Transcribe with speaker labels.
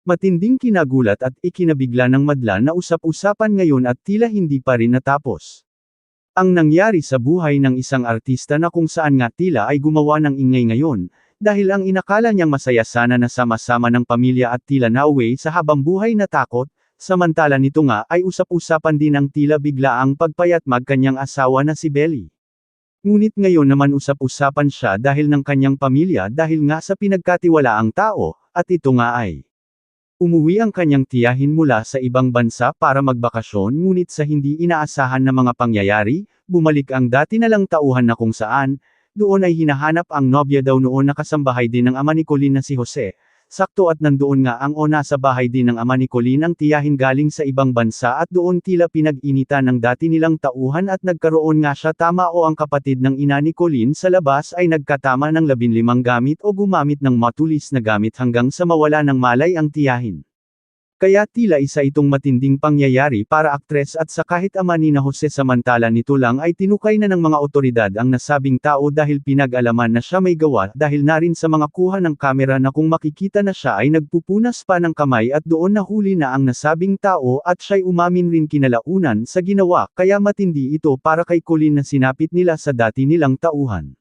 Speaker 1: Matinding kinagulat at ikinabigla ng madla na usap-usapan ngayon at tila hindi pa rin natapos. Ang nangyari sa buhay ng isang artista na kung saan nga tila ay gumawa ng ingay ngayon, dahil ang inakala niyang masaya sana na sama-sama ng pamilya at tila nauwi sa habang buhay na takot, samantala nito nga ay usap-usapan din ang tila biglaang pagpayatmag kanyang asawa na si Belly. Ngunit ngayon naman usap-usapan siya dahil ng kanyang pamilya dahil nga sa pinagkatiwalaang tao, at ito nga ay umuwi ang kanyang tiyahin mula sa ibang bansa para magbakasyon ngunit sa hindi inaasahan na mga pangyayari, bumalik ang dati nalang tauhan na kung saan, doon ay hinahanap ang nobya daw noon na kasambahay din ng ama ni Colleen na si Jose. Sakto at nandoon nga ang nasa bahay din ng ama ni Colleen ang tiyahin galing sa ibang bansa at doon tila pinag-initan ng dati nilang tauhan at nagkaroon nga siya tama o ang kapatid ng ina ni Colleen sa labas ay nagkatama ng 15 gamit o gumamit ng matulis na gamit hanggang sa mawala ng malay ang tiyahin. Kaya tila isa itong matinding pangyayari para aktres at sa kahit ama ni na Jose samantala nito lang ay tinukay na ng mga otoridad ang nasabing tao dahil pinag-alaman na siya may gawa dahil na rin sa mga kuha ng kamera na kung makikita na siya ay nagpupunas pa ng kamay at doon nahuli na ang nasabing tao at siya'y umamin rin kinalaunan sa ginawa kaya matindi ito para kay Colleen na sinapit nila sa dati nilang tauhan.